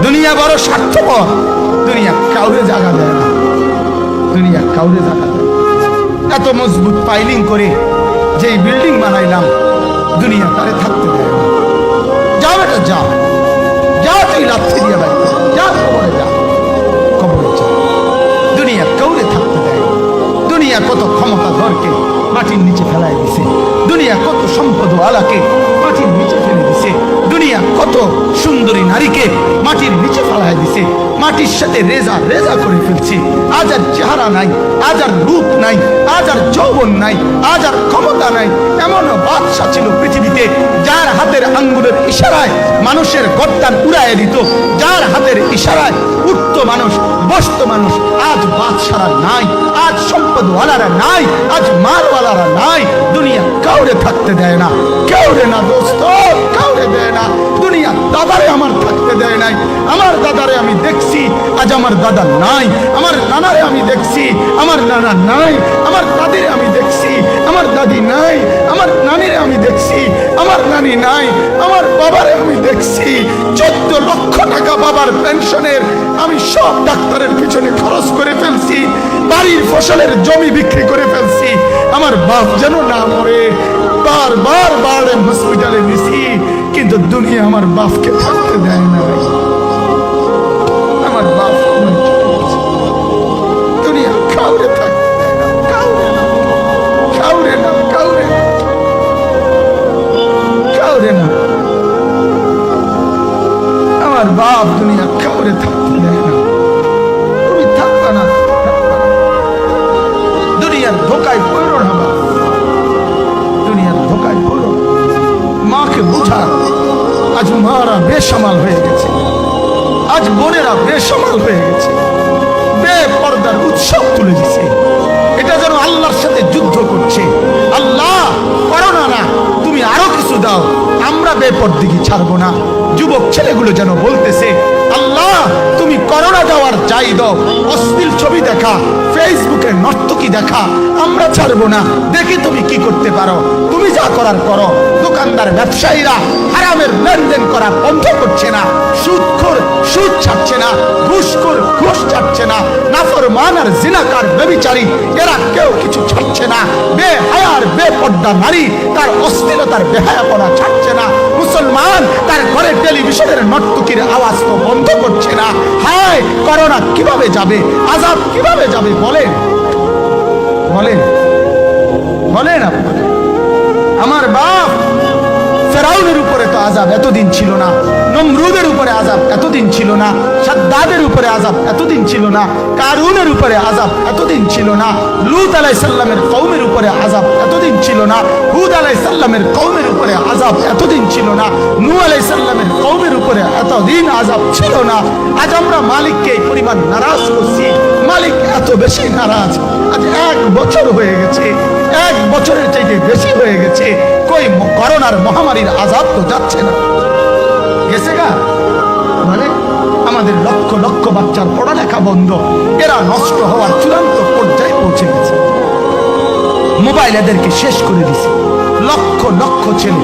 দুনিয়া বড় স্বার্থপর, দুনিয়া কাউরে জায়গা দেয় না, দুনিয়া কাউরে জায়গা দেয়। এত মজবুত পাইলিং করে যে বিল্ডিং বানাইলাম, দুনিয়া তারে থাকতে দেয় না। যা বেটা যা, যা তুই লাথি দিয়ে বাইক যা, কবরে যা, কবরে যা। দুনিয়া কাউরে থাকতে দেয়। দুনিয়া কত ক্ষমতা ধরকে মাটির নিচে ফেলাই দিছে, দুনিয়া কত সম্পদ আলাকে মাটির নিচে ফেলে দিছে, দুনিয়া কত সুন্দরী নারীকে মাটির নিচে ফেলাই দিছে, মাটির সাথে রেজা রেজা করে ফেলছে। আজ আর চেহারা নাই, আজ আর রূপ নাই, আজ আর যৌবন নাই, আজ আর ক্ষমতা নাই। এমন বাদশা ছিল পৃথিবীতে যার হাতের আঙ্গুলের ইশারায় মানুষের গর্দান উড়াইয়া দিত, যার হাতের ইশারায় উঠত মানুষ, বসত মানুষ। আজ বাদশারা নাই, আজ সম্পদওয়ালারা নাই, আজ মালওয়ালারা নাই। দুনিয়া কাউরে থাকতে দেয় না, কাউরে না দোস্ত, কাউরে দেয় না। দুনিয়া দাদারে আমার থাকতে দেয় নাই। আমার দাদারে আমি দেখছি, আজ আমার দাদা নাই। আমার নানারে আমি দেখছি, আমার নানা নাই। আমার দাদিরে আমি দেখছি, আমার দাদি নাই। আমার নানিরে আমি দেখছি, আমার নানি নাই। আমার বাবারে আমি দেখছি, 14 লক্ষ টাকা বাবার পেনশনের আমি সব ডাক্তারের পিছনে খরচ করে ফেলছি, বাড়ির ফসলের জমি বিক্রি করে ফেলছি। আমার বাপ যেন না মরে বারবার বারে হসপিটালে নিছি, কিন্তু দুনিয়া আমার বাপকে থাকতে দেয় না। আমার বাপ দুনিয়া কাউরে থাকতে দেয় না, কাউরে না, কাউরে না, কাউরে না, কাউরে না। আমার বাপ দুনিয়া কাউরে থাকতে দেয় না। তুমি থাকবা না, দুনিয়ার ধোকায় পড়ো না বাবা, দুনিয়ার ধোকায় পড়ো। মাকে বুঝা, আজ মারা বেসামাল হয়ে গেছে, আজ বোনেরা বেসামাল হয়ে গেছে, বেপর্দার উৎসব তুলে দিছে। এটা যেন আল্লাহর সাথে যুদ্ধ করছে। আল্লাহ করো না, না তুমি আরো কিছু দাও, আমরা বেপরদিগি ছাড়বো না। যুবক ছেলেগুলো যেন বলতেছে, আল্লাহ তুমি করোনা দেওয়ার চাই দাও, অশ্লীল ছবি দেখা, ফেসবুকে নর্তকী দেখা আমরা ছাড়বো না। দেখি তুমি কি করতে পারো, তুমি যা করার করো। দোকানদার ব্যবসায়ীরা হারামের লেনদেন করা বন্ধ করছে না, সুদখোর সুদ ছাড়ছে না, ঘুষখোর ঘুষ ছাড়ছে না, নাফরমান আর জিনাকার ব্যভিচারী এরা কেউ কিছু ছাড়ছে না। বেহায়ার বেপর্দা নারী তার অশ্লীলতার বেহায়াপনা ছাড়ছে না। মুসলমান তার ঘরে টেলিভিশনের নর্তকীর আওয়াজ তো বন্ধ করছে না। হায় করোনা কিভাবে যাবে, আযাব কিভাবে যাবে বলেন, বলেন, বলেন আপনারা। আমার বাপ ফেরাউনের উপরে তো আযাব এতদিন ছিল না, নমরুদের উপরে আযাব এতদিন ছিল না, সাদ্দাদের উপরে আযাব এতদিন ছিল না, কারুনের উপরে আযাব এতদিন ছিল না, লূত আলাইহিস সালামের কওমের উপরে আযাব এতদিন ছিল না, হুদ আলাইহিস সালামের কওমের উপরে আযাব এতদিন ছিল না, নূহ আলাইহিস সালামের কওমের উপরে এতদিন আযাব ছিল না। আজ আমরা মালিককে এই পরিমাণ নারাজ করছি, মালিক এত বেশি নারাজ। আজ 1 বছর হয়ে গেছে, 1 বছরের চাইতে বেশি হয়ে গেছে, কই করোনার মহামারীর আযাব তো যাচ্ছে না, গেছে গা। মানে আমাদের লক্ষ লক্ষ বাচ্চার পড়ালেখা বন্ধ, এরা নষ্ট হওয়ার চূড়ান্ত পর্যায়ে পৌঁছে গেছে। মোবাইল এদেরকে শেষ করে দিছে। লক্ষ লক্ষ ছেলে